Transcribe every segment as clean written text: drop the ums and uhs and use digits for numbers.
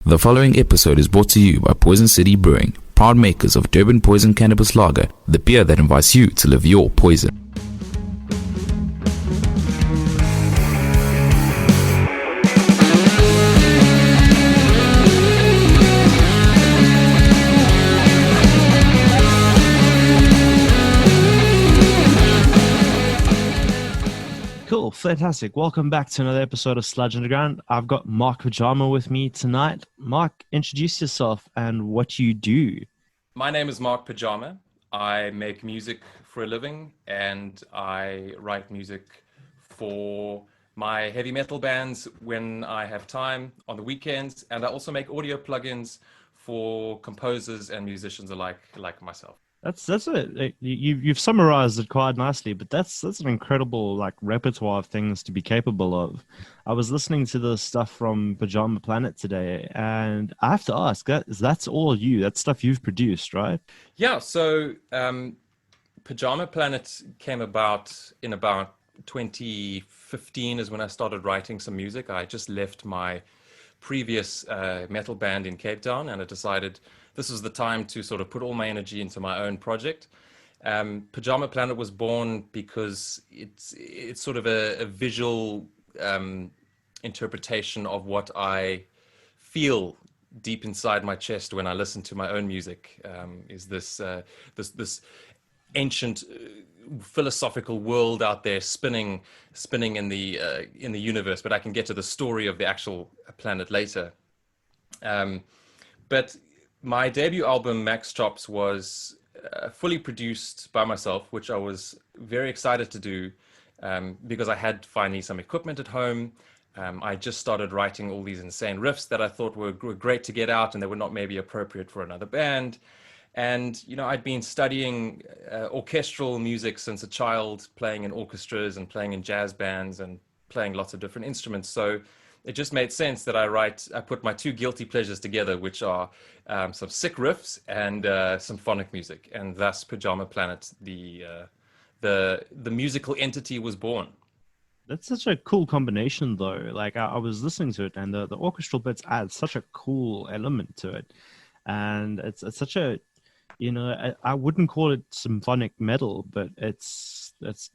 The following episode is brought to you by Poison City Brewing, proud makers of Durban Poison Cannabis Lager, the beer that invites you to live your poison. Cool, fantastic. Welcome back to another episode of Sludge Underground. I've got Mark Pyjama with me tonight. Mark, introduce yourself and what you do. My name is Mark Pyjama. I make music for a living and I write music for my heavy metal bands when I have time on the weekends. And I also make audio plugins for composers and musicians alike, like myself. That's it. You've summarized it quite nicely, but that's an incredible repertoire of things to be capable of. I was listening to the stuff from Pyjama Planet today, and I have to ask, that's all you? That's stuff you've produced, right? Yeah. So Pyjama Planet came about in about 2015 is when I started writing some music. I just left my previous metal band in Cape Town, and I decided this was the time to sort of put all my energy into my own project. Pyjama Planet was born because it's sort of a visual interpretation of what I feel deep inside my chest when I listen to my own music. Is this ancient philosophical world out there spinning in the universe? But I can get to the story of the actual planet later. But my debut album, Max Chops, was fully produced by myself, which I was very excited to do because I had finally some equipment at home. I just started writing all these insane riffs that I thought were great to get out and they were not maybe appropriate for another band. And, I'd been studying orchestral music since a child, playing in orchestras and playing in jazz bands and playing lots of different instruments. So it just made sense that I put my two guilty pleasures together, which are some sick riffs and some phonic music, and thus Pyjama Planet, the musical entity, was born. That's such a cool combination, though. I was listening to it, and the orchestral bits add such a cool element to it, and it's such a, I wouldn't call it symphonic metal, but it's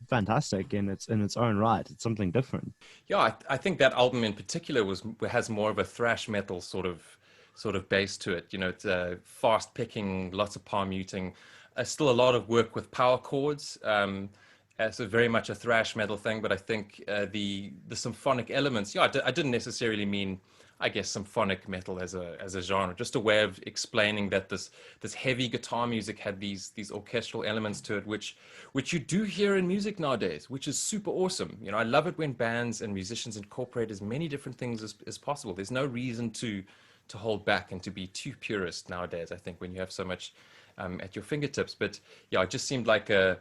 fantastic in its own right. It's something different. Yeah, I think that album in particular has more of a thrash metal sort of base to it. It's fast picking, lots of palm muting, still a lot of work with power chords. So very much a thrash metal thing, but I think the symphonic elements. Yeah, I didn't necessarily mean, I guess, symphonic metal as a genre, just a way of explaining that this heavy guitar music had these orchestral elements to it, which you do hear in music nowadays, which is super awesome. I love it when bands and musicians incorporate as many different things as possible. There's no reason to hold back and to be too purist nowadays, I think, when you have so much at your fingertips. But yeah, it just seemed like a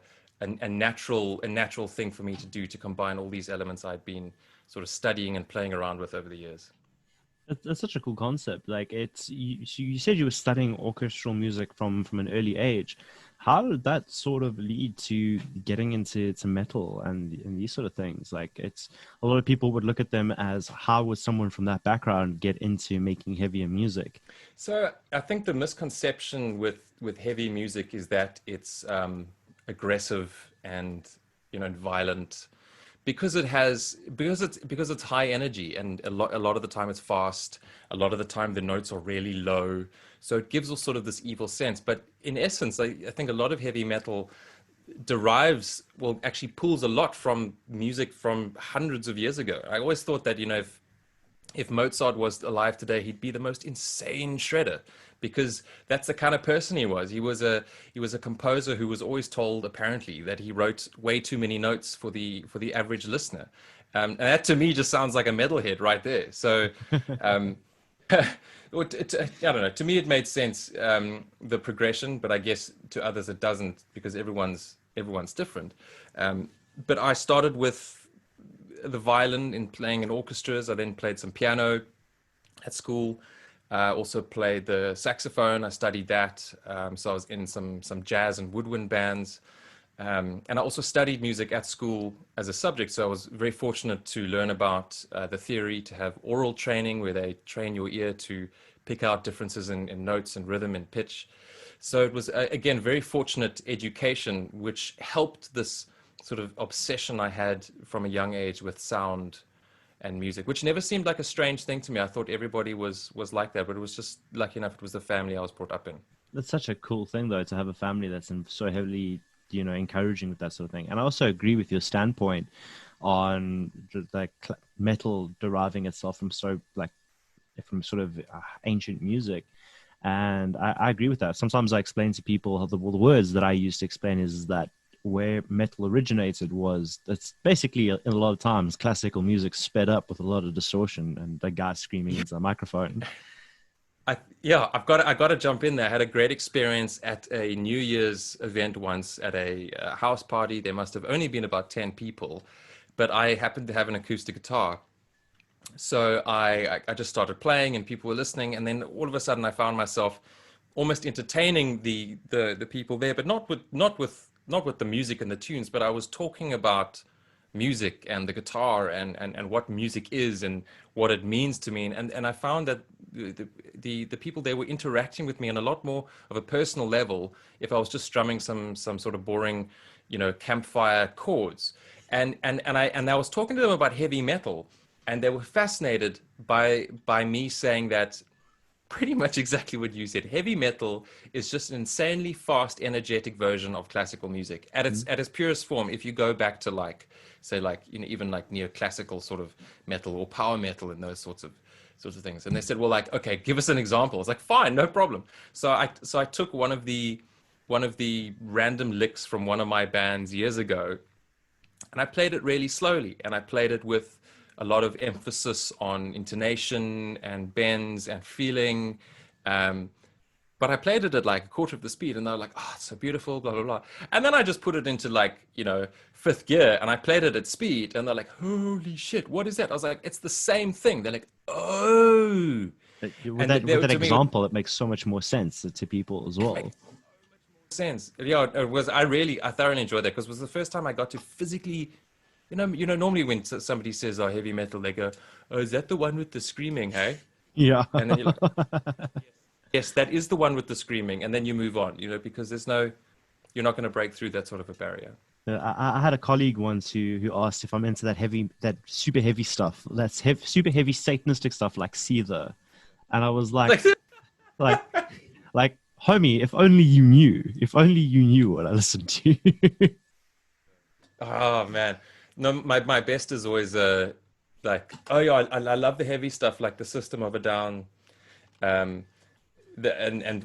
natural thing for me to do, to combine all these elements I'd been sort of studying and playing around with over the years. That's such a cool concept. You said you were studying orchestral music from an early age. How did that sort of lead to getting into metal and these sort of things? It's a lot of people would look at them as, how would someone from that background get into making heavier music? So I think the misconception with heavy music is that it's aggressive and violent. Because it's high energy, and a lot of the time it's fast. A lot of the time the notes are really low, so it gives us sort of this evil sense. But in essence, I think a lot of heavy metal actually pulls a lot from music from hundreds of years ago. I always thought that if Mozart was alive today, he'd be the most insane shredder, because that's the kind of person he was. He was a composer who was always told, apparently, that he wrote way too many notes for the average listener. And that to me just sounds like a metalhead right there. So I don't know. To me, it made sense, the progression, but I guess to others it doesn't, because everyone's different. But I started with the violin in playing in orchestras. I then played some piano at school. Also played the saxophone. I studied that. So I was in some jazz and woodwind bands. And I also studied music at school as a subject. So I was very fortunate to learn about the theory, to have oral training where they train your ear to pick out differences in notes and rhythm and pitch. So it was, again, very fortunate education, which helped this sort of obsession I had from a young age with sound and music, which never seemed like a strange thing to me. I thought everybody was like that, but it was just lucky enough it was the family I was brought up in. That's such a cool thing, though, to have a family that's so heavily, encouraging with that sort of thing. And I also agree with your standpoint on like metal deriving itself from from sort of ancient music. And I agree with that. Sometimes I explain to people how the words that I use to explain is that where metal originated was, it's basically in a lot of times classical music sped up with a lot of distortion and a guy screaming into a microphone. I've got to jump in there. I had a great experience at a New Year's event once at a house party. There must have only been about 10 people, but I happened to have an acoustic guitar. So I just started playing and people were listening. And then all of a sudden I found myself almost entertaining the people there, but not with the music and the tunes, but I was talking about music and the guitar and what music is and what it means to me. And I found that the people there were interacting with me on a lot more of a personal level if I was just strumming some sort of boring, campfire chords. And I was talking to them about heavy metal, and they were fascinated by me saying that pretty much exactly what you said. Heavy metal is just an insanely fast, energetic version of classical music at its purest form. If you go back to even like neoclassical sort of metal or power metal and those sorts of things. And they said, well, like, okay, give us an example. I was like, fine, no problem. So I took one of the random licks from one of my bands years ago, and I played it really slowly, and I played it with a lot of emphasis on intonation and bends and feeling. But I played it at like a quarter of the speed, and they were like, oh, it's so beautiful, blah, blah, blah. And then I just put it into like, fifth gear, and I played it at speed, and they're like, holy shit, what is that? I was like, it's the same thing. They're like, oh. With that example, it makes so much more sense to people as well. Sense. Yeah, it was. I thoroughly enjoyed that because it was the first time I got to physically, normally when somebody says, oh, heavy metal, they go, oh, is that the one with the screaming, hey? Yeah. And then you're like, yes, that is the one with the screaming. And then you move on, because you're not going to break through that sort of a barrier. I had a colleague once who asked if I'm into that super heavy stuff, super heavy Satanistic stuff like Seether. And I was like, like, homie, if only you knew what I listened to. Oh man. No, my best is always like, oh yeah, I love the heavy stuff like the System of a Down, and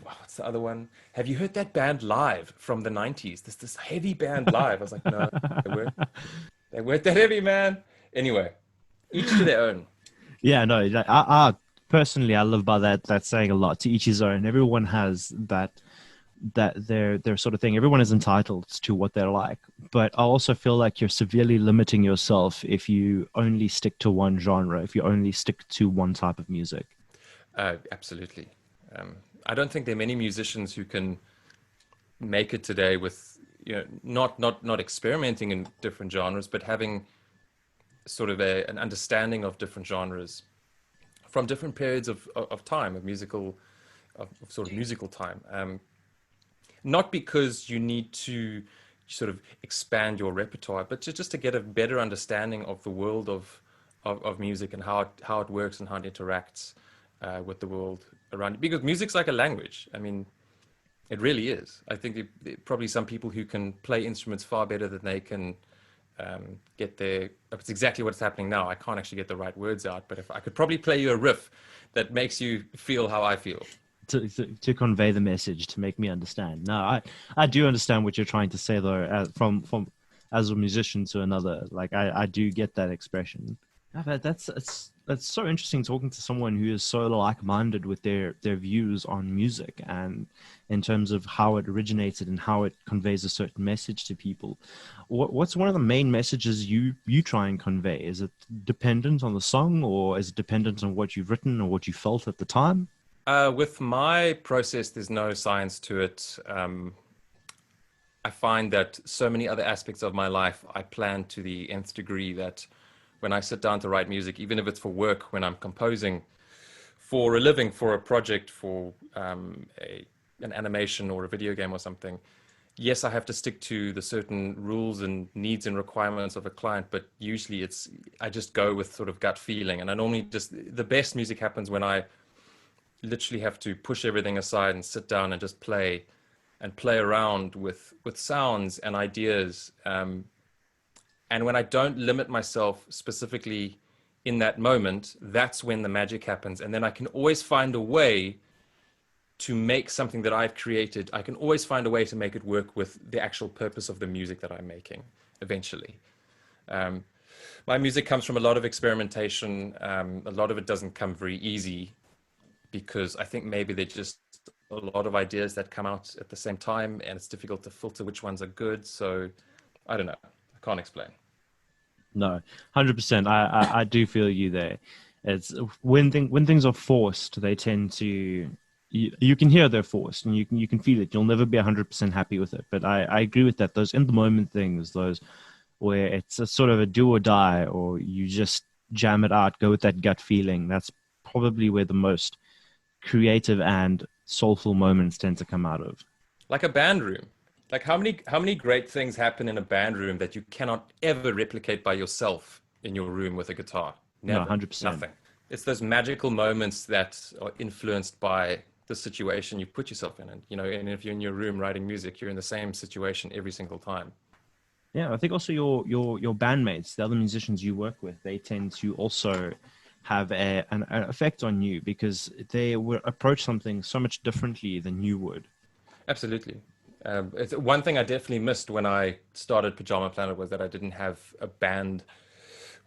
what's the other one? Have you heard that band live from the 90s? This heavy band live. I was like, no, they weren't that heavy, man. Anyway, each to their own. Yeah, no, I personally, I live by that saying a lot. To each his own. Everyone has that their sort of thing. Everyone is entitled to what they're like. But I also feel like you're severely limiting yourself if you only stick to one genre, if you only stick to one type of music. Absolutely. I don't think there are many musicians who can make it today with, not experimenting in different genres, but having sort of an understanding of different genres from different periods of time, of sort of musical time. Not because you need to sort of expand your repertoire, but just to get a better understanding of the world of music and how it works and how it interacts with the world around it. Because music's like a language. I mean, it really is. I think probably some people who can play instruments far better than they can get their. It's exactly what's happening now. I can't actually get the right words out, but if I could probably play you a riff that makes you feel how I feel. To convey the message, to make me understand. No, I do understand what you're trying to say, though, from as a musician to another. Like, I do get that expression. That's so interesting talking to someone who is so like-minded with their views on music and in terms of how it originated and how it conveys a certain message to people. What's one of the main messages you try and convey? Is it dependent on the song, or is it dependent on what you've written or what you felt at the time? With my process, there's no science to it. I find that so many other aspects of my life, I plan to the nth degree that when I sit down to write music, even if it's for work, when I'm composing for a living, for a project, for an animation or a video game or something, yes, I have to stick to the certain rules and needs and requirements of a client, but usually I just go with sort of gut feeling. And I normally the best music happens when I literally have to push everything aside and sit down and just play around with sounds and ideas. And when I don't limit myself specifically in that moment, that's when the magic happens. And then I can always find a way to make something that I've created. I can always find a way to make it work with the actual purpose of the music that I'm making eventually. My music comes from a lot of experimentation. A lot of it doesn't come very easy because I think maybe they're just a lot of ideas that come out at the same time and it's difficult to filter which ones are good. So I don't know. I can't explain. No, 100%. I do feel you there. It's when things are forced, they tend to, you can hear they're forced and you can feel it. You'll never be 100% happy with it. But I agree with that. Those in the moment things, those where it's a sort of a do or die, or you just jam it out, go with that gut feeling. That's probably where the most creative and soulful moments tend to come out of. Like a band room. Like how many great things happen in a band room that you cannot ever replicate by yourself in your room with a guitar? Never. No, 100%. Nothing. It's those magical moments that are influenced by the situation you put yourself in. And if you're in your room writing music, you're in the same situation every single time. Yeah, I think also your bandmates, the other musicians you work with, they tend to also have an effect on you because they will approach something so much differently than you would. Absolutely. It's one thing I definitely missed when I started Pyjama Planet was that I didn't have a band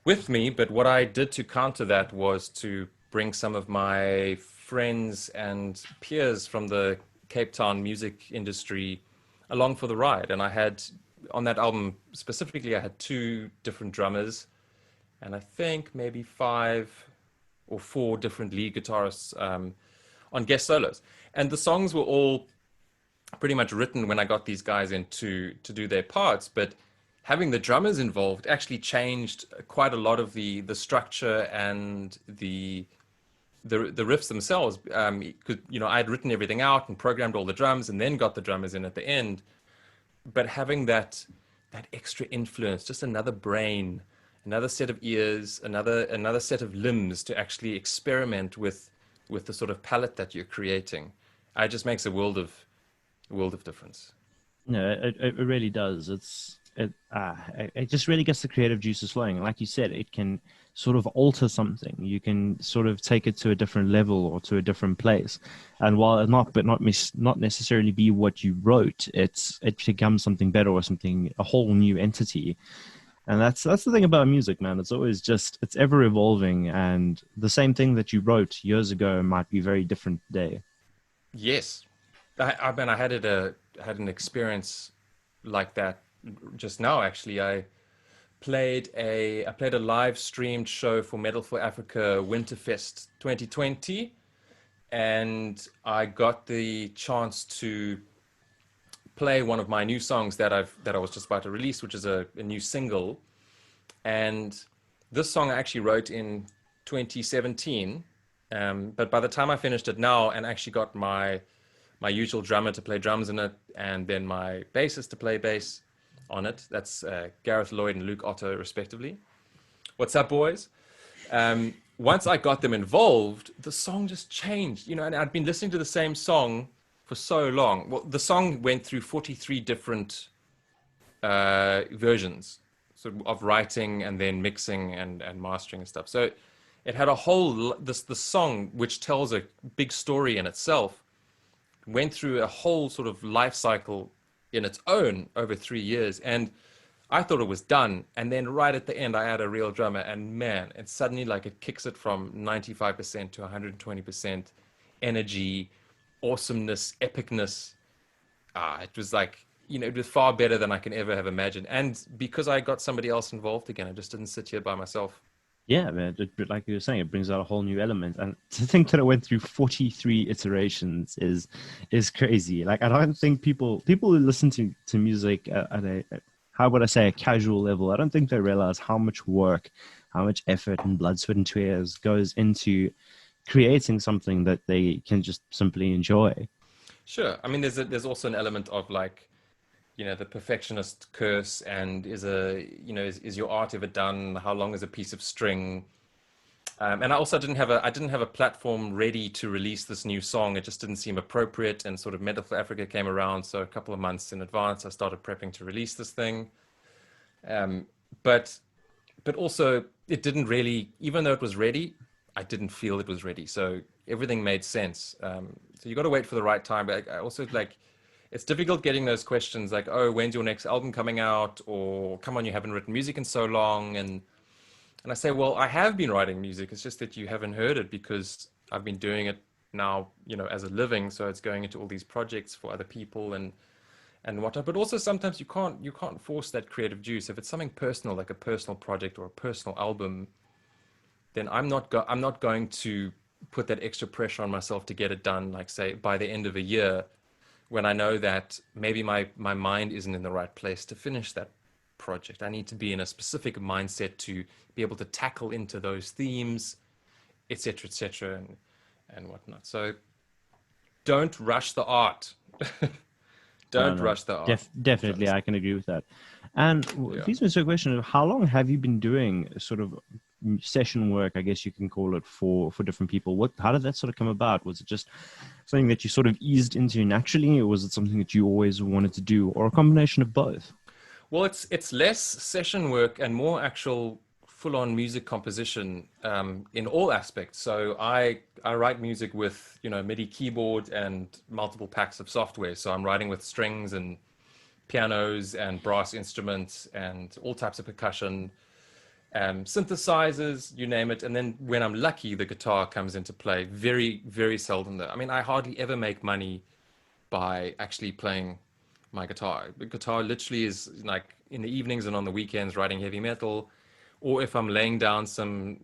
with me. But what I did to counter that was to bring some of my friends and peers from the Cape Town music industry along for the ride. And I had, on that album specifically, I had 2 different drummers and I think maybe 5 or 4 different lead guitarists on guest solos. And the songs were all pretty much written when I got these guys in to do their parts, but having the drummers involved actually changed quite a lot of the structure and the riffs themselves. Because I had written everything out and programmed all the drums and then got the drummers in at the end. But having that extra influence, just another brain, another set of ears, another set of limbs to actually experiment with the sort of palette that you're creating, it just makes a world of difference. No, it really does. It just really gets the creative juices flowing. Like you said, it can sort of alter something. You can sort of take it to a different level or to a different place. And while it not necessarily be what you wrote, it becomes something better or a whole new entity. And that's the thing about music, man. It's always it's ever evolving, and the same thing that you wrote years ago might be very different today. Yes. I mean, I had an experience like that just now. Actually, I played a live streamed show for Metal for Africa Winterfest 2020, and I got the chance to play one of my new songs that I was just about to release, which is a new single. And this song I actually wrote in 2017, but by the time I finished it now and actually got my usual drummer to play drums in it, and then my bassist to play bass on it. That's Gareth Lloyd and Luke Otto, respectively. What's up, boys? Once I got them involved, the song just changed. And I'd been listening to the same song for so long. Well, the song went through 43 different versions of writing and then mixing and mastering and stuff. So it had the song, which tells a big story in itself, went through a whole sort of life cycle in its own over 3 years. And I thought it was done. And then right at the end, I add a real drummer, and man, and suddenly it kicks it from 95% to 120% energy, awesomeness, epicness. It was it was far better than I can ever have imagined. And because I got somebody else involved again, I just didn't sit here by myself. Yeah, man. Like you were saying, it brings out a whole new element. And to think that it went through 43 iterations is crazy. I don't think people who listen to music at a casual level, I don't think they realize how much work, how much effort and blood, sweat, and tears goes into creating something that they can just simply enjoy. Sure. I mean, there's also an element of like, the perfectionist curse, and is your art ever done? How long is a piece of string? And I also didn't have a platform ready to release this new song. It just didn't seem appropriate. And sort of Metal for Africa came around, so a couple of months in advance, I started prepping to release this thing. But also it didn't really, even though it was ready, I didn't feel it was ready. So everything made sense. So you got to wait for the right time. But I also like, it's difficult getting those questions like, oh, when's your next album coming out? Or come on, you haven't written music in so long. And I say, well, I have been writing music. It's just that you haven't heard it because I've been doing it now, as a living. So it's going into all these projects for other people and whatnot. But also sometimes you can't force that creative juice. If it's something personal, like a personal project or a personal album, then I'm not going to put that extra pressure on myself to get it done, like say by the end of a year, when I know that maybe my mind isn't in the right place to finish that project. I need to be in a specific mindset to be able to tackle into those themes, etc., and whatnot. So don't rush the art. Don't rush the art. Definitely, I can agree with that. And leads me to a question of how long have you been doing sort of session work, I guess you can call it, for different people? How did that sort of come about? Was it just something that you sort of eased into naturally, or was it something that you always wanted to do, or a combination of both? Well, it's less session work and more actual full-on music composition in all aspects. So I write music with MIDI keyboard and multiple packs of software. So I'm writing with strings and pianos and brass instruments and all types of percussion, synthesizers, you name it. And then when I'm lucky, the guitar comes into play. Very, very seldom though. I mean, I hardly ever make money by actually playing my guitar. The guitar literally is like in the evenings and on the weekends writing heavy metal, or if I'm laying down some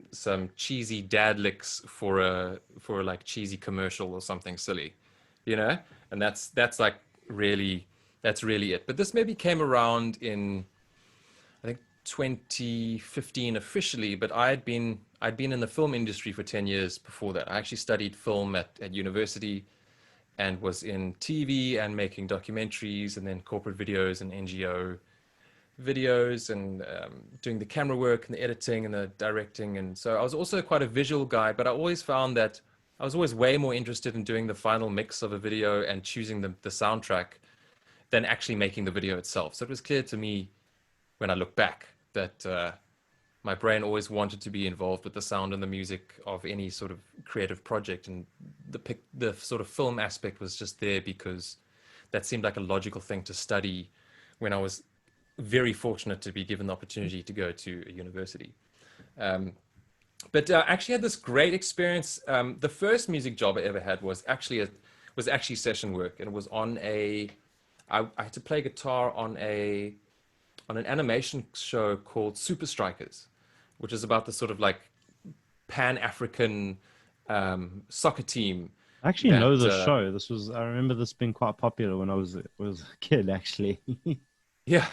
cheesy dad licks for a like cheesy commercial or something silly, and that's like really it. But this maybe came around in, I think, 2015 officially, but I'd been in the film industry for 10 years before that. I actually studied film at university and was in TV and making documentaries and then corporate videos and NGO videos and doing the camera work and the editing and the directing. And so I was also quite a visual guy, but I always found that I was always way more interested in doing the final mix of a video and choosing the soundtrack than actually making the video itself. So it was clear to me when I look back that my brain always wanted to be involved with the sound and the music of any sort of creative project. And the sort of film aspect was just there because that seemed like a logical thing to study when I was very fortunate to be given the opportunity to go to a university. But I actually had this great experience. The first music job I ever had was actually session work, and it was on I had to play guitar on an animation show called Super Strikers, which is about the sort of like Pan-African soccer team. I actually know the show. I remember this being quite popular when I was a kid, actually. Yeah.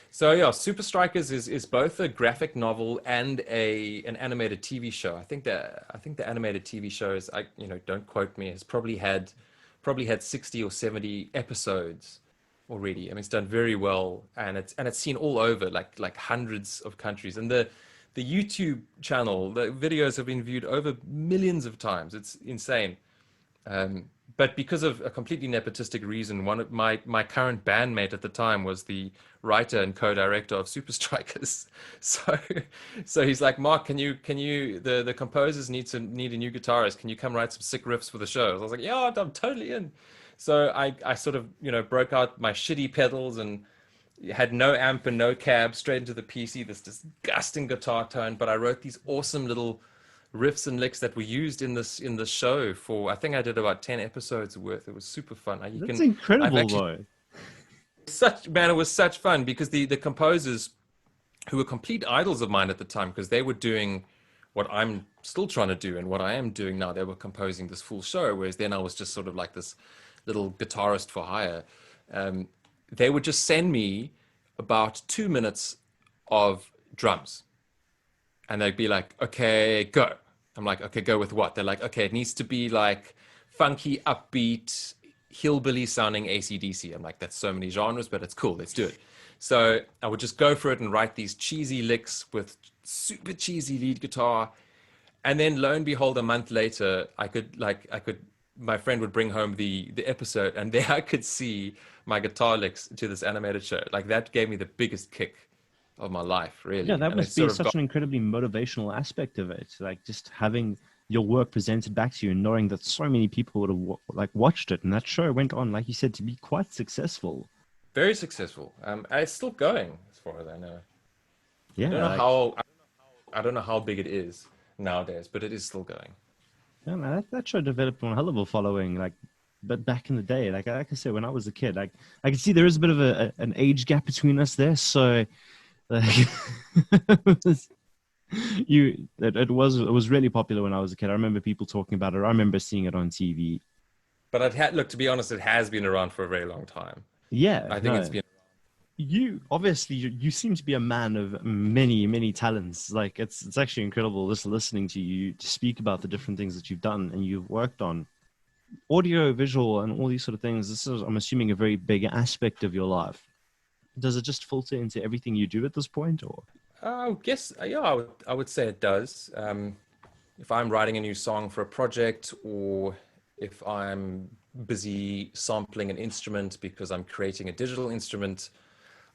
So yeah, Super Strikers is both a graphic novel and an animated TV show. I think the animated TV show is, don't quote me, has probably had 60 or 70 episodes already. I mean, it's done very well, and it's seen all over, like hundreds of countries. And the YouTube channel, the videos have been viewed over millions of times. It's insane. But because of a completely nepotistic reason, one of my current bandmate at the time was the writer and co-director of Super Strikers. So he's like, Mark, can you the composers need a new guitarist. Can you come write some sick riffs for the show? I was like, yeah, I'm totally in. So I sort of, broke out my shitty pedals and had no amp and no cab, straight into the PC, this disgusting guitar tone. But I wrote these awesome little riffs and licks that were used in the show for, I think I did about 10 episodes worth. It was super fun. That's incredible, though. It was such fun because the composers, who were complete idols of mine at the time, because they were doing what I'm still trying to do and what I am doing now. They were composing this full show, whereas then I was just sort of like this little guitarist for hire. They would just send me about 2 minutes of drums, and they'd be like, okay, go. I'm like, okay, go with what? They're like, okay, it needs to be like funky, upbeat, hillbilly sounding AC/DC. I'm like, that's so many genres, but it's cool. Let's do it. So I would just go for it and write these cheesy licks with super cheesy lead guitar. And then lo and behold, a month later, my friend would bring home the episode, and there I could see my guitar licks to this animated show. Like that gave me the biggest kick of my life, really. Yeah, that And it must be sort of such got, an incredibly motivational aspect of it. Like just having your work presented back to you and knowing that so many people would have watched it, and that show went on, like you said, to be quite successful. very successful. And it's still going, as far as I know. Yeah, I don't know how I don't know how big it is nowadays, but it is still going. yeah, man, that show developed one hell of a following. Like, but back in the day, like I said, when I was a kid, like I can see there is a bit of an age gap between us there. So, like, it was really popular when I was a kid. I remember people talking about it. I remember seeing it on TV. But look, to be honest, it has been around for a very long time. Yeah, I think it's been. You obviously you seem to be a man of many talents. Like it's actually incredible just listening to you to speak about the different things that you've done and you've worked on, audio, visual, and all these sort of things. This is, I'm assuming, a very big aspect of your life. Does it just filter into everything you do at this point, or? I guess, yeah, I would say it does. If I'm writing a new song for a project, or if I'm busy sampling an instrument because I'm creating a digital instrument,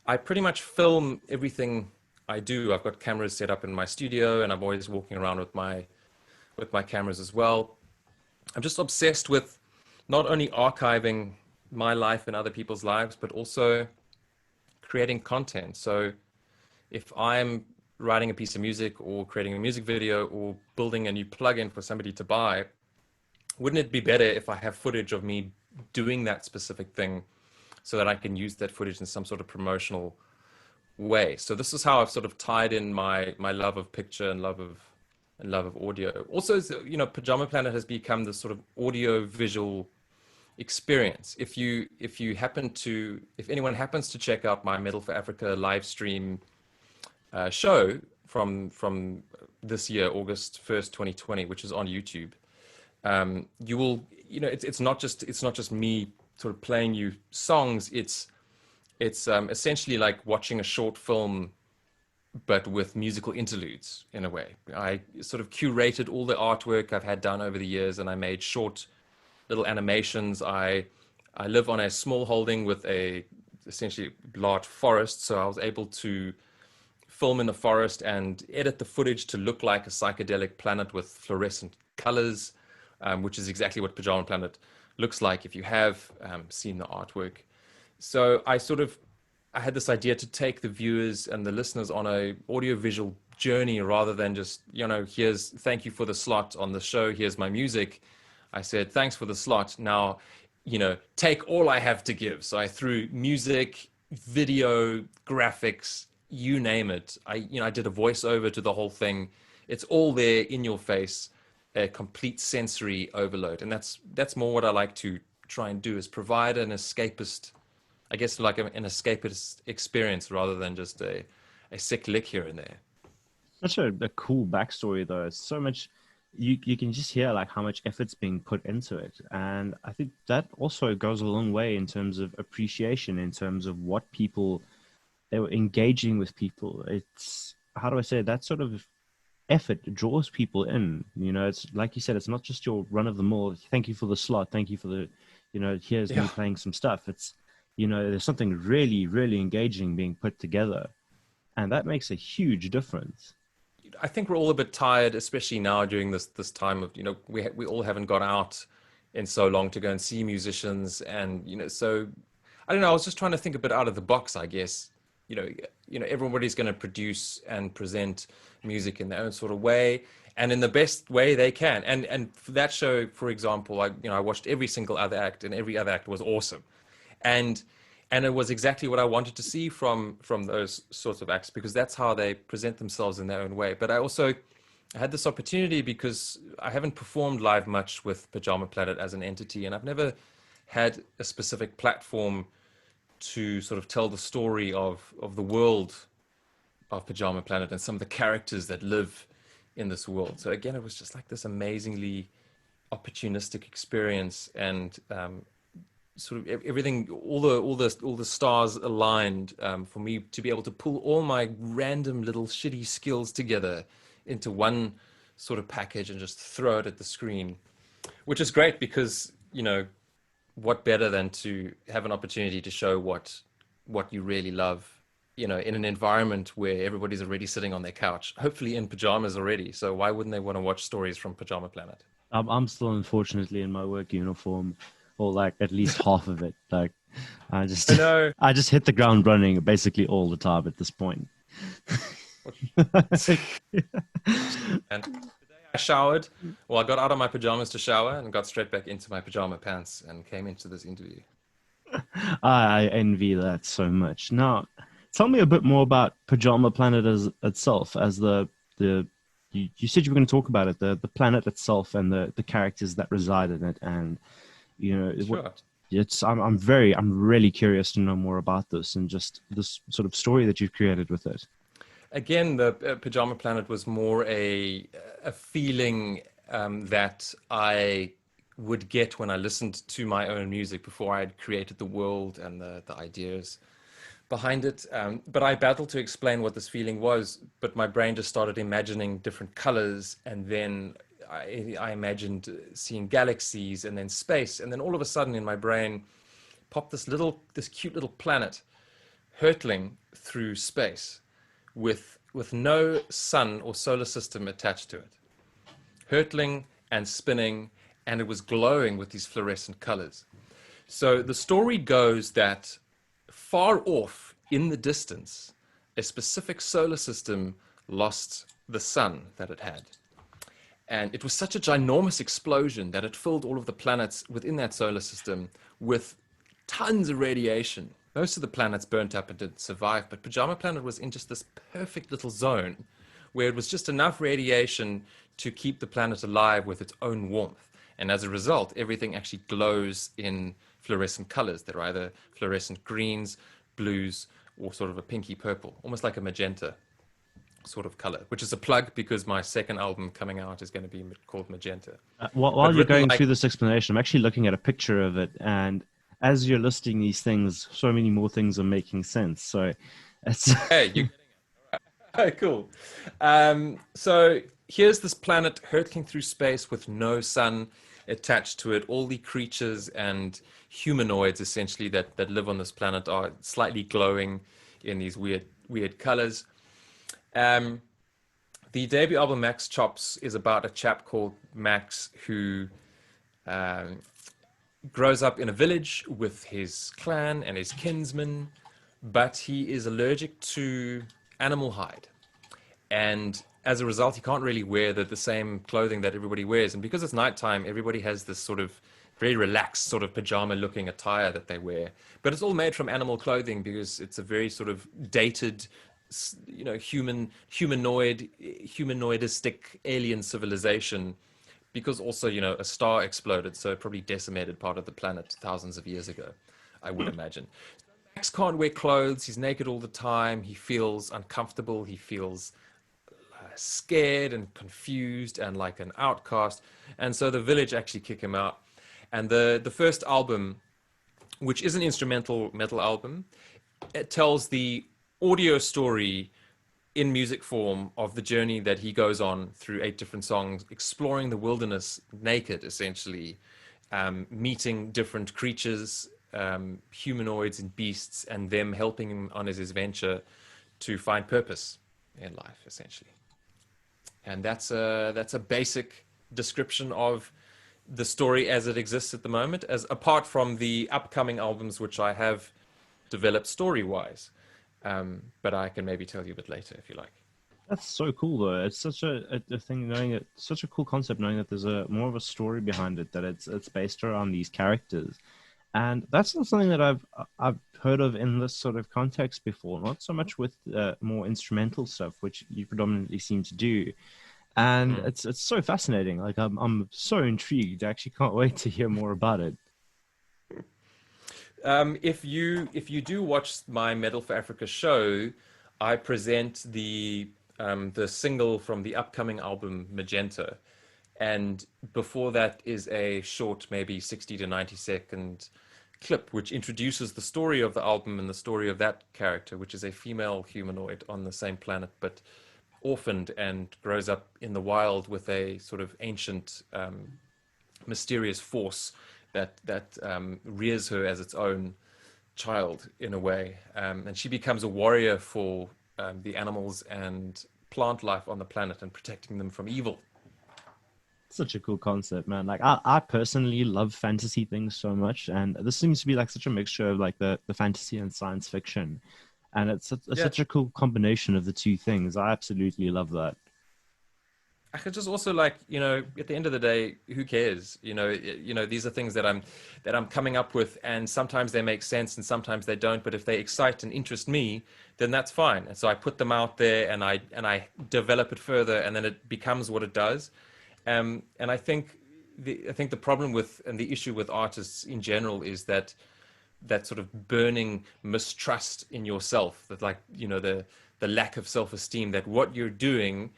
I pretty much film everything I do. I've got cameras set up in my studio, and I'm always walking around with my cameras as well. I'm just obsessed with not only archiving my life and other people's lives, but also creating content. So if I'm writing a piece of music or creating a music video or building a new plugin for somebody to buy, wouldn't it be better if I have footage of me doing that specific thing so that I can use that footage in some sort of promotional way? So this is how I've sort of tied in my love of picture and love of audio. Also, you know, Pyjama Planet has become this sort of audio visual experience. If anyone happens to check out my Metal for Africa live stream show from this year, August 1st, 2020, which is on YouTube, you will, you know, it's not just me sort of playing you songs. It's essentially like watching a short film, but with musical interludes in a way. I sort of curated all the artwork I've had done over the years, and I made short little animations. I live on a small holding with a essentially large forest, so I was able to film in the forest and edit the footage to look like a psychedelic planet with fluorescent colors, which is exactly what Pyjama Planet looks like if you have seen the artwork. So I had this idea to take the viewers and the listeners on a audiovisual journey rather than just, you know, thank you for the slot on the show, here's my music. I said, thanks for the slot. Now, you know, take all I have to give. So I threw music, video, graphics, you name it. I did a voiceover to the whole thing. It's all there in your face, a complete sensory overload. And that's more what I like to try and do, is provide an escapist, I guess, like an escapist experience rather than just a sick lick here and there. Such a cool backstory, though. It's so much, you can just hear like how much effort's being put into it. And I think that also goes a long way in terms of appreciation, in terms of what they were engaging with people. It's, how do I say, that sort of effort draws people in. You know, it's like you said, it's not just your run of the mill, thank you for the slot, thank you for the, you know, here's me playing some stuff. It's, you know, there's something really, really engaging being put together. And that makes a huge difference. I think we're all a bit tired, especially now during this time of, you know, we all haven't gone out in so long to go and see musicians. And, you know, so I don't know, I was just trying to think a bit out of the box, I guess. You know, everybody's going to produce and present music in their own sort of way and in the best way they can. And for that show, for example, I watched every single other act, and every other act was awesome. And it was exactly what I wanted to see from those sorts of acts, because that's how they present themselves in their own way. But I had this opportunity because I haven't performed live much with Pyjama Planet as an entity, and I've never had a specific platform to sort of tell the story of the world of Pyjama Planet and some of the characters that live in this world. So again, it was just like this amazingly opportunistic experience, and sort of everything, all the stars aligned for me to be able to pull all my random little shitty skills together into one sort of package and just throw it at the screen, which is great because, you know, what better than to have an opportunity to show what you really love, you know, in an environment where everybody's already sitting on their couch, hopefully in pajamas already. So why wouldn't they want to watch stories from Pyjama Planet? I'm still unfortunately in my work uniform, or like at least half of it. Like I know. I just hit the ground running basically all the time at this point. And today I showered. Well, I got out of my pajamas to shower and got straight back into my pajama pants and came into this interview. I envy that so much. Now, tell me a bit more about Pyjama Planet as itself, as you said you were going to talk about it, the planet itself and the characters that reside in it, and you know Sure. I'm really curious to know more about this and just this sort of story that you've created with it. Again, the Pyjama Planet was more a feeling that I would get when I listened to my own music before I had created the world and the ideas behind it. But I battled to explain what this feeling was, but my brain just started imagining different colors, and then I imagined seeing galaxies and then space, and then all of a sudden in my brain popped this cute little planet hurtling through space with no sun or solar system attached to it, hurtling and spinning, and it was glowing with these fluorescent colors. So the story goes that far off in the distance, a specific solar system lost the sun that it had. And it was such a ginormous explosion that it filled all of the planets within that solar system with tons of radiation. Most of the planets burnt up and didn't survive, but Pyjama Planet was in just this perfect little zone where it was just enough radiation to keep the planet alive with its own warmth. And as a result, everything actually glows in fluorescent colors. They're either fluorescent greens, blues, or sort of a pinky purple, almost like a magenta sort of color, which is a plug because my second album coming out is going to be called Magenta. While you're going through this explanation, I'm actually looking at a picture of it, and as you're listing these things, so many more things are making sense. So it's hey, you're getting it. All right. Cool. So here's this planet hurtling through space with no sun attached to it. All the creatures and humanoids essentially that live on this planet are slightly glowing in these weird colors. The debut album Max Chops is about a chap called Max who grows up in a village with his clan and his kinsmen, but he is allergic to animal hide. And as a result, he can't really wear the same clothing that everybody wears. And because it's nighttime, everybody has this sort of very relaxed sort of pajama-looking attire that they wear. But it's all made from animal clothing because it's a very sort of dated, you know, humanoidistic alien civilization, because also, you know, a star exploded, so it probably decimated part of the planet thousands of years ago, I would imagine. Max can't wear clothes. He's naked all the time. He feels uncomfortable. He feels scared and confused and like an outcast. And so the village actually kick him out. And the first album, which is an instrumental metal album, it tells the audio story in music form of the journey that he goes on through 8 different songs, exploring the wilderness naked, essentially, meeting different creatures, humanoids and beasts, and them helping him on his adventure to find purpose in life, essentially. And that's a basic description of the story as it exists at the moment, as apart from the upcoming albums, which I have developed story-wise. But I can maybe tell you a bit later if you like. That's so cool, though. It's such a thing, knowing it, such a cool concept, knowing that there's a more of a story behind it, that it's based around these characters, and that's not something that I've heard of in this sort of context before. Not so much with more instrumental stuff, which you predominantly seem to do, and it's so fascinating. Like I'm so intrigued. I actually can't wait to hear more about it. If you do watch my Metal for Africa show, I present the the single from the upcoming album Magenta. And before that is a short, maybe 60 to 90-second clip, which introduces the story of the album and the story of that character, which is a female humanoid on the same planet, but orphaned and grows up in the wild with a sort of ancient, mysterious force that rears her as its own child in a way. And she becomes a warrior for the animals and plant life on the planet and protecting them from evil. Such a cool concept, man. Like I personally love fantasy things so much, and this seems to be like such a mixture of like the fantasy and science fiction, and it's such a cool combination of the two things. I absolutely love that. I could just also, like, you know, at the end of the day, who cares? You know, these are things that I'm coming up with, and sometimes they make sense and sometimes they don't. But if they excite and interest me, then that's fine. And so I put them out there and I develop it further, and then it becomes what it does. And I think the problem with, and the issue with artists in general, is that sort of burning mistrust in yourself, that, like, you know, the lack of self-esteem that what you're doing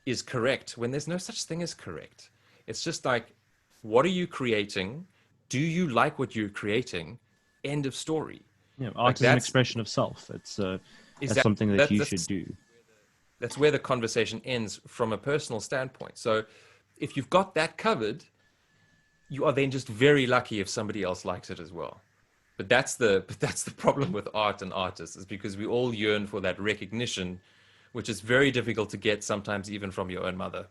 is correct when there's no such thing as correct. It's just like, what are you creating? Do you like what you're creating? End of story. Yeah, art is an expression of self. It's that's something that you should do. That's where the conversation ends from a personal standpoint. So if you've got that covered, you are then just very lucky if somebody else likes it as well. But that's the problem with art and artists, is because we all yearn for that recognition, which is very difficult to get sometimes even from your own mother.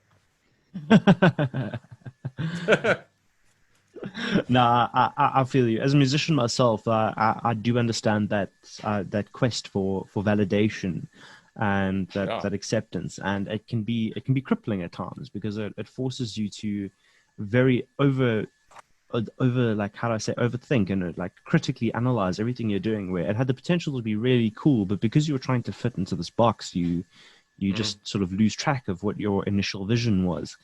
No, I feel you. As a musician myself, I do understand that quest for validation and that acceptance, and it can be crippling at times, because it forces you to very over like, how do I say, overthink and like critically analyze everything you're doing, where it had the potential to be really cool, but because you were trying to fit into this box, you just sort of lose track of what your initial vision was.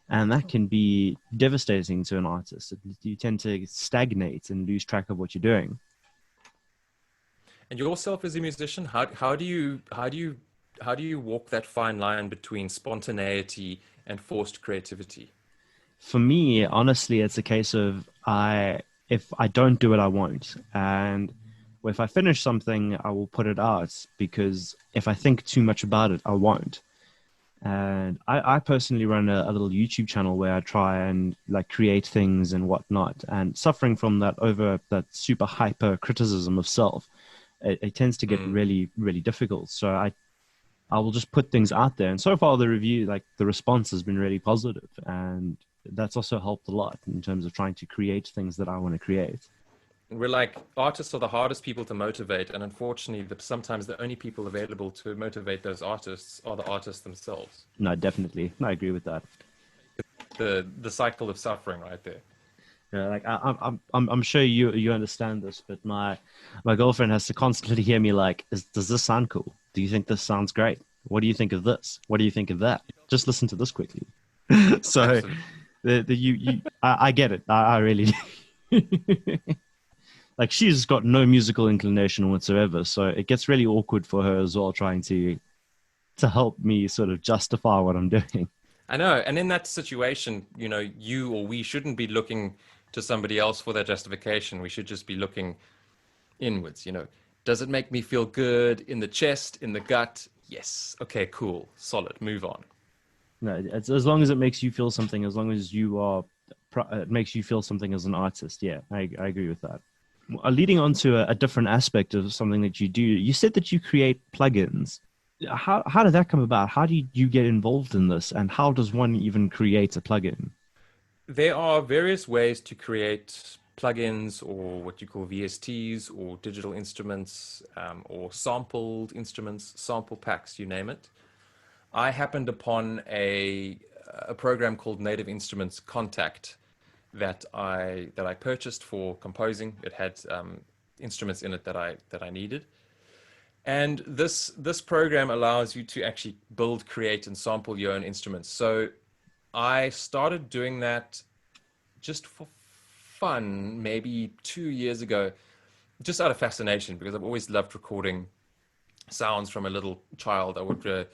And that can be devastating to an artist. You tend to stagnate and lose track of what you're doing. And yourself as a musician, how do you walk that fine line between spontaneity and forced creativity? For me, honestly, it's a case of if I don't do it, I won't. And if I finish something, I will put it out, because if I think too much about it, I won't. And I personally run a little YouTube channel where I try and like create things and whatnot, and suffering from that super hyper criticism of self, it tends to get really, really difficult. So I will just put things out there. And so far the response has been really positive, and that's also helped a lot in terms of trying to create things that I want to create. We're like, artists are the hardest people to motivate, and unfortunately sometimes the only people available to motivate those artists are the artists themselves. No, definitely. I agree with that. The cycle of suffering right there. Yeah, like I'm sure you understand this, but my girlfriend has to constantly hear me like, does this sound cool? Do you think this sounds great? What do you think of this? What do you think of that? Just listen to this quickly. So I get it. I really do. Like, she's got no musical inclination whatsoever, so it gets really awkward for her as well, trying to help me sort of justify what I'm doing. I know, and in that situation, you know, you or we shouldn't be looking to somebody else for that justification. We should just be looking inwards. You know, does it make me feel good in the chest, in the gut? Yes. Okay, cool, solid. Move on. No, it's as long as it makes you feel something. As long as it makes you feel something as an artist. Yeah, I agree with that. Leading on to a different aspect of something that you do, you said that you create plugins. How did that come about? How do you get involved in this? And how does one even create a plugin? There are various ways to create plugins, or what you call VSTs, or digital instruments, or sampled instruments, sample packs, you name it. I happened upon a program called Native Instruments Contact that I purchased for composing. It had instruments in it that I needed. And this program allows you to actually build, create, and sample your own instruments. So I started doing that just for fun, maybe 2 years ago, just out of fascination, because I've always loved recording sounds from a little child. I would pick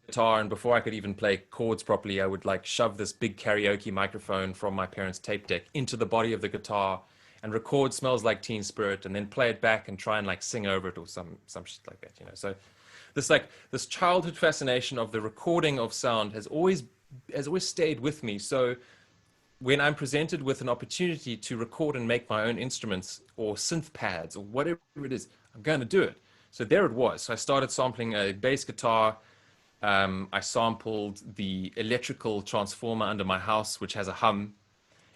guitar, and before I could even play chords properly, I would like shove this big karaoke microphone from my parents' tape deck into the body of the guitar and record Smells Like Teen Spirit, and then play it back and try and like sing over it or some shit like that, you know. So this childhood fascination of the recording of sound has always stayed with me. So when I'm presented with an opportunity to record and make my own instruments or synth pads or whatever it is, I'm going to do it. So there it was. So I started sampling a bass guitar. I sampled the electrical transformer under my house, which has a hum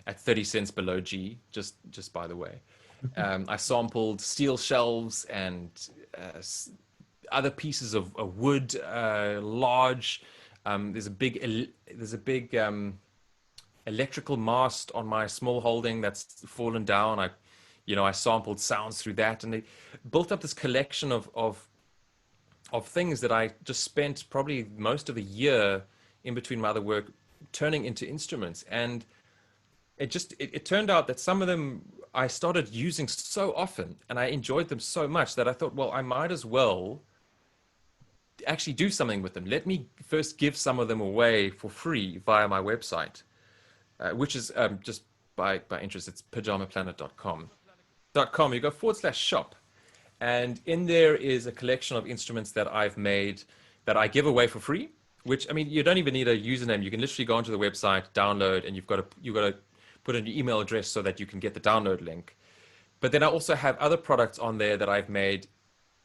at 30 cents below G, just by the way. I sampled steel shelves and other pieces of wood, large. There's a big electrical mast on my small holding that's fallen down. I sampled sounds through that, and they built up this collection of things that I just spent probably most of a year in between my other work turning into instruments. And it turned out that some of them I started using so often and I enjoyed them so much that I thought, well, I might as well actually do something with them. Let me first give some of them away for free via my website, which is just by interest, it's pyjamaplanet.com. You go /shop. And in there is a collection of instruments that I've made that I give away for free, which, I mean, you don't even need a username. You can literally go onto the website, download, and you've got to put in your email address so that you can get the download link. But then I also have other products on there that I've made,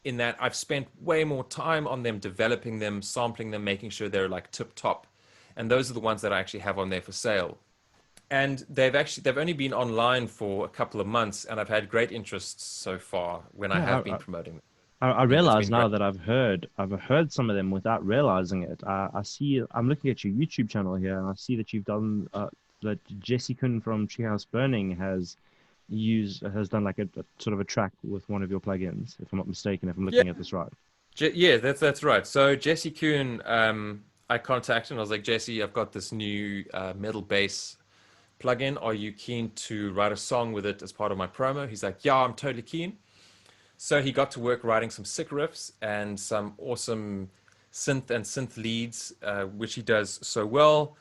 in that I've spent way more time on them, developing them, sampling them, making sure they're like tip top. And those are the ones that I actually have on there for sale. And they've only been online for a couple of months, and I've had great interest so far when I have been promoting them. I realize now that I've heard some of them without realizing it. I'm looking at your YouTube channel here, and I see that you've done that Jesse Kuhn from Treehouse Burning has done like a sort of a track with one of your plugins, if I'm not mistaken, if I'm looking at this right. Yeah, that's right. So Jesse Kuhn, I contacted him. I was like, Jesse, I've got this new metal bass plugin. Are you keen to write a song with it as part of my promo? He's like, yeah, I'm totally keen. So he got to work writing some sick riffs and some awesome synth leads, which he does so well.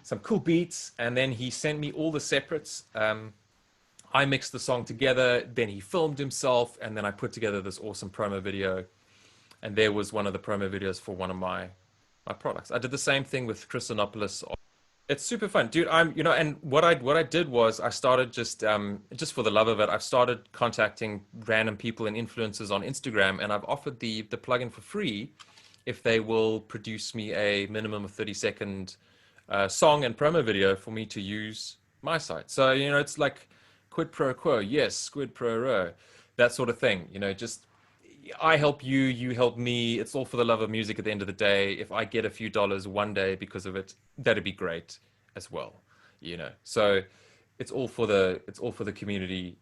Some cool beats, and then he sent me all the separates. I mixed the song together, then he filmed himself, and then I put together this awesome promo video. And there was one of the promo videos for one of my products. I did the same thing with Chris Anopoulos. It's super fun, dude. And what I did was I started just for the love of it, I've started contacting random people and influencers on Instagram, and I've offered the plugin for free if they will produce me a minimum of 30-second song and promo video for me to use my site. So, it's like quid pro quo. Yes, quid pro ro. That sort of thing. Just I help you, you help me. It's all for the love of music at the end of the day. If I get a few dollars one day because of it, that'd be great as well. So it's all for the community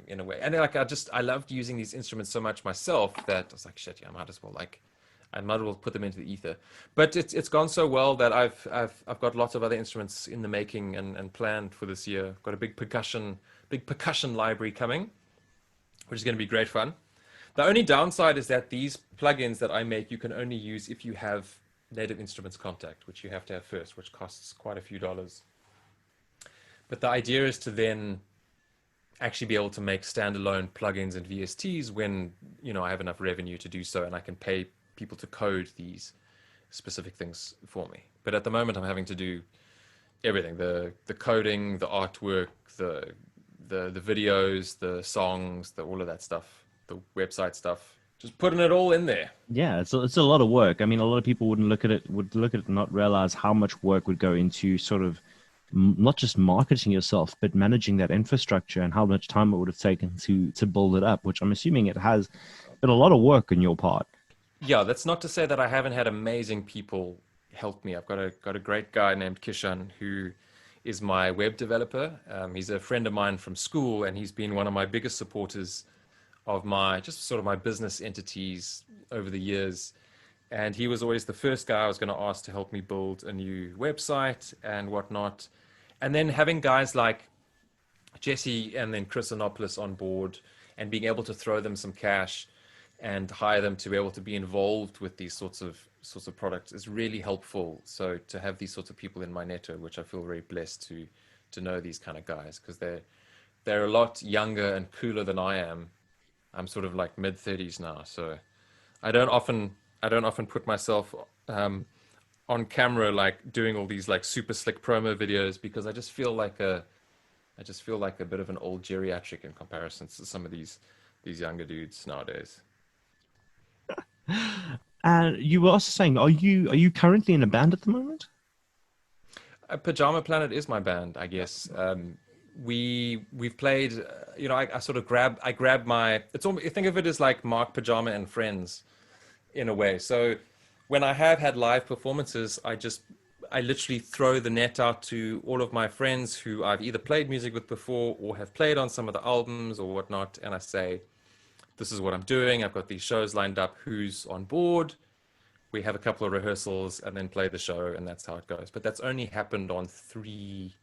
in a way. And like I loved using these instruments so much myself that I was like, shit, yeah, I might as well put them into the ether. But it's gone so well that I've got lots of other instruments in the making and planned for this year. I've got a big percussion library coming, which is going to be great fun. The only downside is that these plugins that I make, you can only use if you have Native Instruments Contact, which you have to have first, which costs quite a few dollars. But the idea is to then actually be able to make standalone plugins and VSTs when, I have enough revenue to do so, and I can pay people to code these specific things for me. But at the moment, I'm having to do everything: the coding, the artwork, the videos, the songs, all of that stuff. The website stuff, just putting it all in there. Yeah, it's a lot of work. I mean, a lot of people would look at it and not realize how much work would go into sort of not just marketing yourself, but managing that infrastructure and how much time it would have taken to build it up, which I'm assuming it has been a lot of work on your part. Yeah, that's not to say that I haven't had amazing people help me. I've got a great guy named Kishan who is my web developer. He's a friend of mine from school, and he's been one of my biggest supporters of my business entities over the years. And he was always the first guy I was going to ask to help me build a new website and whatnot. And then having guys like Jesse and then Chris Anopoulos on board and being able to throw them some cash and hire them to be able to be involved with these sorts of products is really helpful. So to have these sorts of people in my network, which I feel very blessed to know these kind of guys, because they're a lot younger and cooler than I am. I'm sort of like mid-30s now, so I don't often put myself on camera like doing all these like super slick promo videos, because I just feel like a bit of an old geriatric in comparison to some of these younger dudes nowadays. And you were also saying, are you currently in a band at the moment? Pyjama Planet is my band, I guess. We've played, I sort of grab my, it's almost, think of it as like Mark Pyjama and Friends in a way. So when I have had live performances, I literally throw the net out to all of my friends who I've either played music with before or have played on some of the albums or whatnot, and I say, this is what I'm doing. I've got these shows lined up. Who's on board? We have a couple of rehearsals and then play the show, and that's how it goes. But that's only happened on 3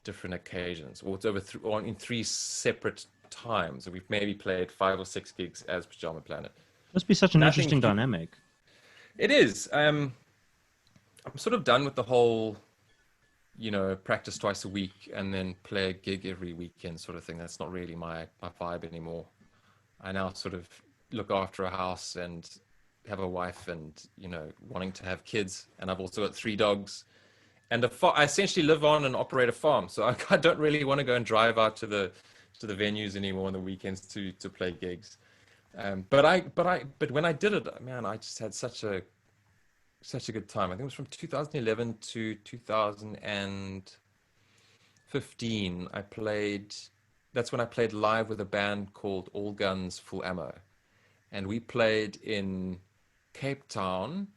different occasions, or it's in 3 separate times. We've maybe played 5 or 6 gigs as Pyjama Planet. Must be such an interesting dynamic. It is. I'm sort of done with the whole, practice twice a week and then play a gig every weekend sort of thing. That's not really my vibe anymore. I now sort of look after a house and have a wife and, wanting to have kids. And I've also got 3 dogs. And I essentially live on and operate a farm. So I don't really want to go and drive out to the venues anymore on the weekends to play gigs. But when I did it, man, I just had such a good time. I think it was from 2011 to 2015. That's when I played live with a band called All Guns Full Ammo. And we played in Cape Town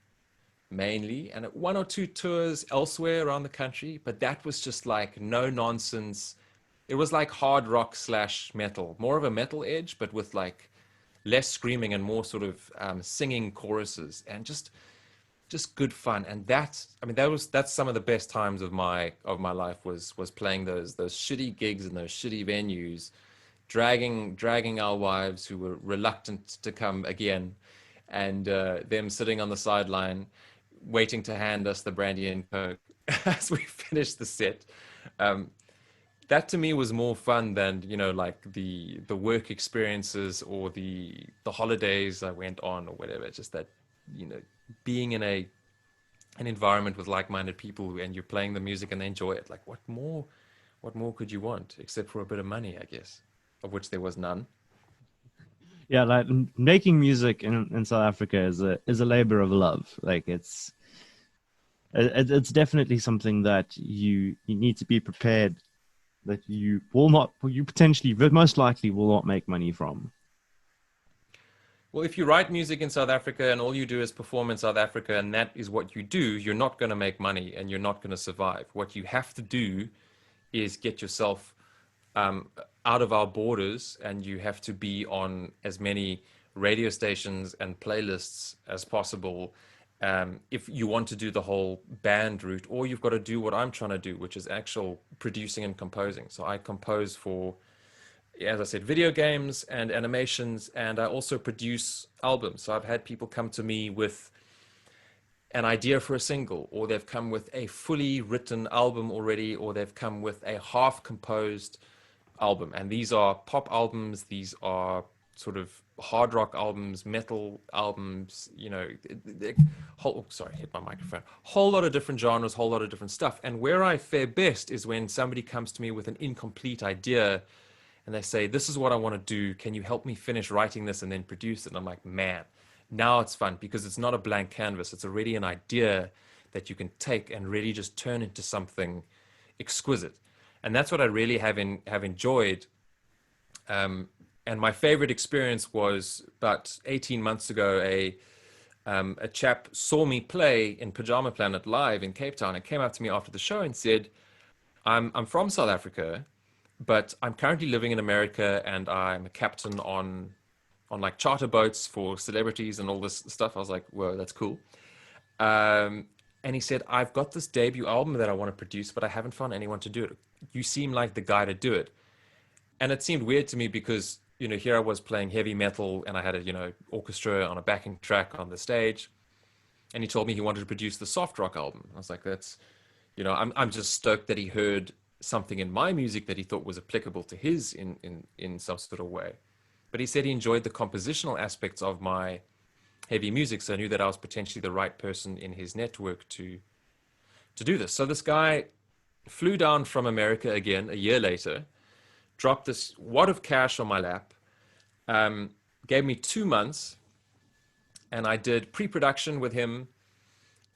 mainly, and 1 or 2 tours elsewhere around the country. But that was just like no nonsense. It was like hard rock / metal, more of a metal edge, but with like less screaming and more sort of singing choruses, and just good fun. And that's some of the best times of my life was playing those shitty gigs in those shitty venues, dragging our wives who were reluctant to come again, and them sitting on the sideline waiting to hand us the brandy and coke as we finished the set. That to me was more fun than, like the work experiences or the holidays I went on or whatever. Just that, being in an environment with like-minded people and you're playing the music and they enjoy it. Like what more could you want except for a bit of money, I guess, of which there was none. Yeah, like making music in South Africa is a labor of love. Like it's definitely something that you need to be prepared that you potentially, but most likely will not make money from. Well, if you write music in South Africa and all you do is perform in South Africa and that is what you do, you're not going to make money and you're not going to survive. What you have to do is get yourself out of our borders, and you have to be on as many radio stations and playlists as possible if you want to do the whole band route, or you've got to do what I'm trying to do, which is actual producing and composing. So I compose for, as I said, video games and animations, and I also produce albums. So I've had people come to me with an idea for a single, or they've come with a fully written album already, or they've come with a half composed album. And these are pop albums, these are sort of hard rock albums, metal albums, sorry, hit my microphone. Whole lot of different genres, whole lot of different stuff. And where I fare best is when somebody comes to me with an incomplete idea and they say, this is what I want to do. Can you help me finish writing this and then produce it? And I'm like, man, now it's fun because it's not a blank canvas. It's already an idea that you can take and really just turn into something exquisite. And that's what I really have enjoyed. And my favorite experience was about 18 months ago. A chap saw me play in Pyjama Planet live in Cape Town and came up to me after the show and said, I'm from South Africa, but I'm currently living in America and I'm a captain on like charter boats for celebrities and all this stuff. I was like, whoa, that's cool. And he said, I've got this debut album that I want to produce, but I haven't found anyone to do it. You seem like the guy to do it. And it seemed weird to me because here I was playing heavy metal and I had a, orchestra on a backing track on the stage. And he told me he wanted to produce the soft rock album. I was like, that's, I'm just stoked that he heard something in my music that he thought was applicable to his in some sort of way. But he said he enjoyed the compositional aspects of my heavy music. So I knew that I was potentially the right person in his network to do this. So this guy flew down from America again a year later, dropped this wad of cash on my lap, gave me 2 months, and I did pre-production with him.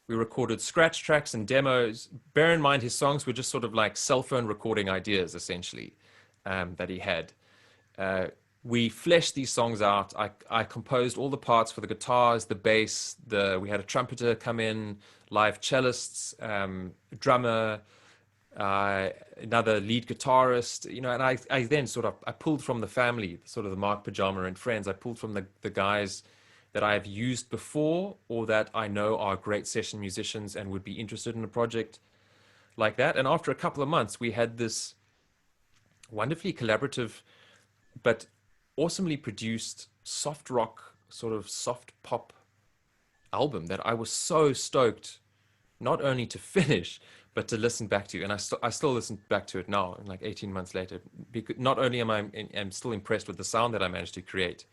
We recorded scratch tracks and demos. Bear in mind, his songs were just sort of like cell phone recording ideas, essentially, that he had. We fleshed these songs out. I composed all the parts for the guitars, the bass. We had a trumpeter come in, live cellists, drummer, another lead guitarist, and I then I pulled from the family, sort of the Mark Pyjama and friends. I pulled from the guys that I've used before or that I know are great session musicians and would be interested in a project like that. And after a couple of months, we had this wonderfully collaborative but awesomely produced soft rock, sort of soft pop album that I was so stoked not only to finish but to listen back to. And I still listen back to it now, like 18 months later, because not only am still impressed with the sound that I managed to create,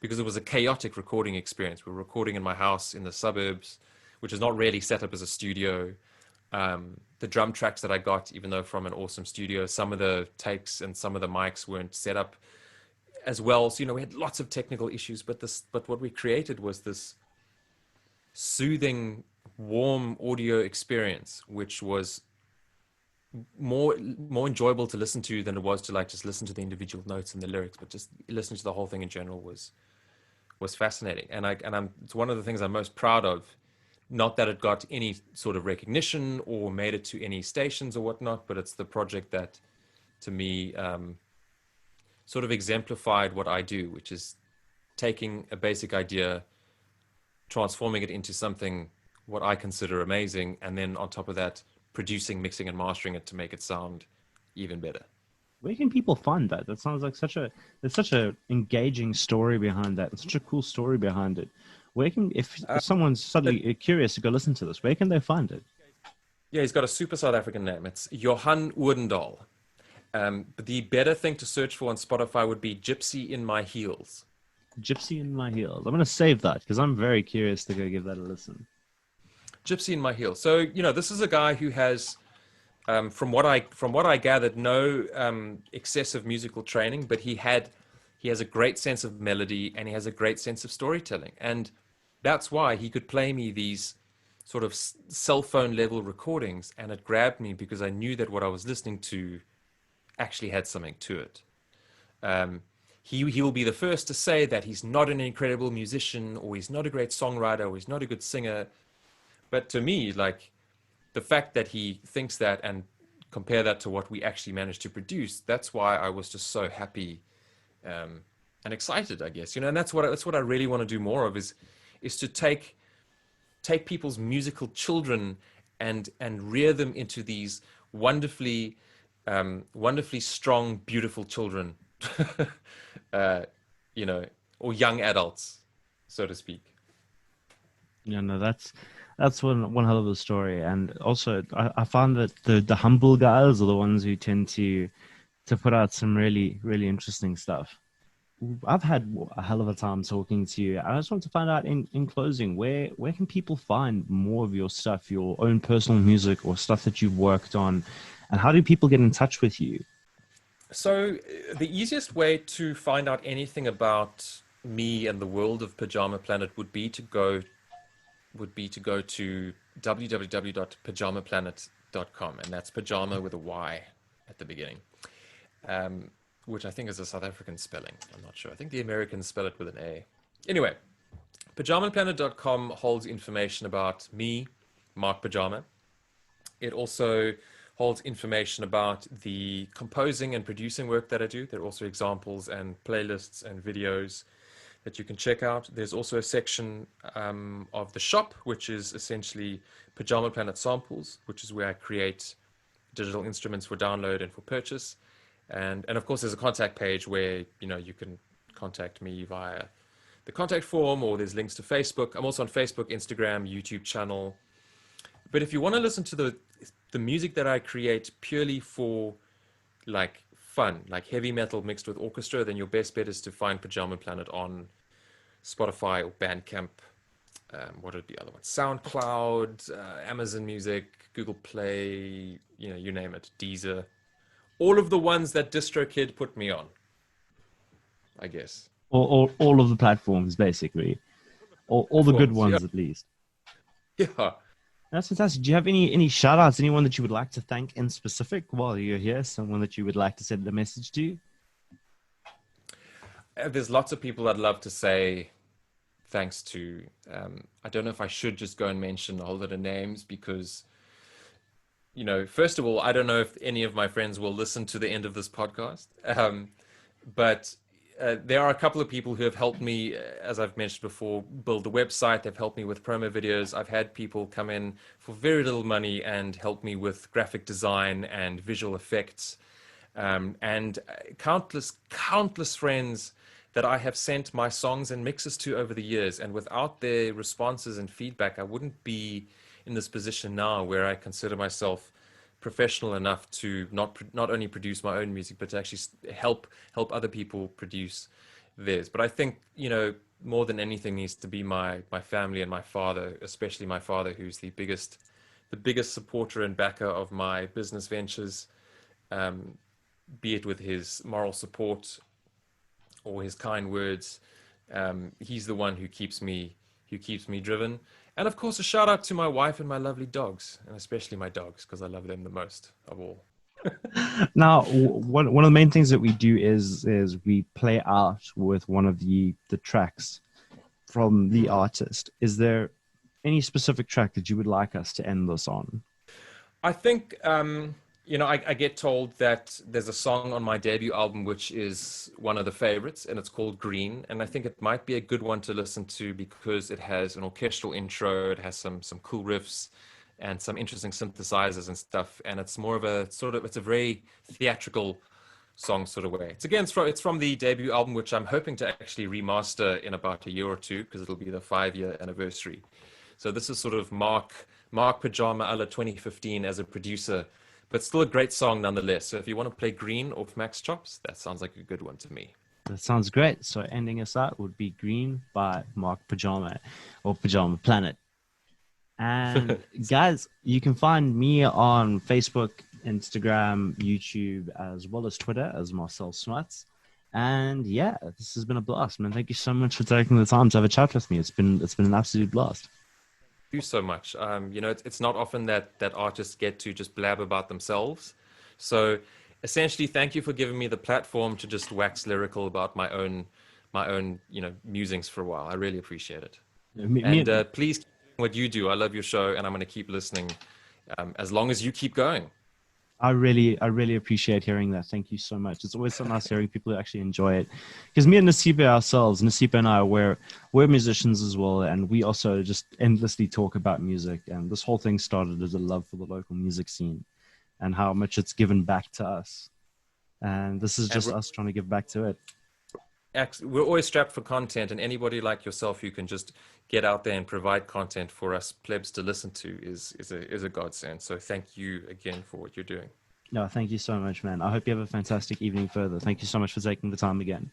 because it was a chaotic recording experience. We were recording in my house in the suburbs, which is not really set up as a studio. The drum tracks that I got, even though from an awesome studio, some of the takes and some of the mics weren't set up as well. So, we had lots of technical issues, but what we created was this soothing, warm audio experience, which was more enjoyable to listen to than it was to just listen to the individual notes and the lyrics, but just listening to the whole thing in general was fascinating. And it's one of the things I'm most proud of. Not that it got any sort of recognition or made it to any stations or whatnot, but it's the project that, to me, sort of exemplified what I do, which is taking a basic idea, transforming it into something what I consider amazing, and then on top of that, producing, mixing, and mastering it to make it sound even better. Where can people find that? That sounds like there's such a engaging story behind that, and such a cool story behind it. If someone's suddenly curious to go listen to this, where can they find it? Yeah, he's got a super South African name. It's Johan Odendaal. But the better thing to search for on Spotify would be Gypsy in My Heels. Gypsy in My Heels. I'm going to save that because I'm very curious to go give that a listen. Gypsy in My Heels. So, this is a guy who has, from what I gathered, no excessive musical training, but he has a great sense of melody and he has a great sense of storytelling. And that's why he could play me these sort of cell phone level recordings, and it grabbed me because I knew that what I was listening to actually had something to it. He will be the first to say that he's not an incredible musician, or he's not a great songwriter, or he's not a good singer. But to me, the fact that he thinks that and compare that to what we actually managed to produce, that's why I was just so happy and excited, I guess. And that's what I really want to do more of is to take people's musical children and rear them into these wonderfully strong, beautiful children, or young adults, so to speak. Yeah, no, that's one hell of a story. And also, I found that the humble guys are the ones who tend to put out some really, really interesting stuff. I've had a hell of a time talking to you. I just want to find out in closing, where can people find more of your stuff, your own personal music or stuff that you've worked on, and how do people get in touch with you? So the easiest way to find out anything about me and the world of Pyjama Planet would be to go to www.pyjamaplanet.com, and that's pajama with a Y at the beginning, which I think is a South African spelling. I'm not sure. I think the Americans spell it with an A. Anyway, pyjamaplanet.com holds information about me, Mark Pyjama. It also holds information about the composing and producing work that I do. There are also examples and playlists and videos that you can check out. There's also a section of the shop, which is essentially Pyjama Planet samples, which is where I create digital instruments for download and for purchase. And of course, there's a contact page where you can contact me via the contact form, or there's links to Facebook. I'm also on Facebook, Instagram, YouTube channel. But if you want to listen to the music that I create purely for like fun, like heavy metal mixed with orchestra, then your best bet is to find Pyjama Planet on Spotify or Bandcamp. What are the other ones? SoundCloud, Amazon Music, Google Play, you name it, Deezer. All of the ones that DistroKid put me on, I guess. All of the platforms, basically. All the good ones, at least. Yeah. That's fantastic. Do you have any shout outs? Anyone that you would like to thank in specific while you're here? Someone that you would like to send a message to? There's lots of people I'd love to say thanks to. I don't know if I should just go and mention a whole lot of names because, first of all, I don't know if any of my friends will listen to the end of this podcast. But there are a couple of people who have helped me, as I've mentioned before, build the website. They've helped me with promo videos. I've had people come in for very little money and help me with graphic design and visual effects. And countless friends that I have sent my songs and mixes to over the years. And without their responses and feedback, I wouldn't be in this position now where I consider myself professional enough to not only produce my own music, but to actually help other people produce theirs. But I think, more than anything needs to be my family and my father, especially my father, who's the biggest supporter and backer of my business ventures, be it with his moral support or his kind words. He's the one who keeps me driven. And of course, a shout out to my wife and my lovely dogs, and especially my dogs, because I love them the most of all. Now, one of the main things that we do is we play out with one of the tracks from the artist. Is there any specific track that you would like us to end this on? I think, I get told that there's a song on my debut album which is one of the favorites, and it's called Green. And I think it might be a good one to listen to because it has an orchestral intro, it has some cool riffs and some interesting synthesizers and stuff. And it's more of it's a very theatrical song sort of way. It's from the debut album, which I'm hoping to actually remaster in about a year or two because it'll be the 5-year anniversary. So this is sort of Mark Pyjama a la 2015 as a producer, but still a great song nonetheless. So if you want to play Green off Max Chops, that sounds like a good one to me. That sounds great. So ending us out would be Green by Mark Pyjama or Pyjama Planet. And guys, you can find me on Facebook, Instagram, YouTube, as well as Twitter as Marcel Smuts. And yeah, this has been a blast, man. Thank you so much for taking the time to have a chat with me. It's been an absolute blast. You so much. It's not often that artists get to just blab about themselves. So essentially, thank you for giving me the platform to just wax lyrical about my own musings for a while. I really appreciate it. Please keep doing what you do. I love your show, and I'm going to keep listening as long as you keep going. I really appreciate hearing that. Thank you so much. It's always so nice hearing people who actually enjoy it. Because me and Nasiba ourselves, Nasiba and I, we're musicians as well, and we also just endlessly talk about music. And this whole thing started as a love for the local music scene and how much it's given back to us. And this is just us trying to give back to it. We're always strapped for content, and anybody like yourself who can just get out there and provide content for us plebs to listen to is a godsend. So thank you again for what you're doing. No, thank you so much, man. I hope you have a fantastic evening further. Thank you so much for taking the time again.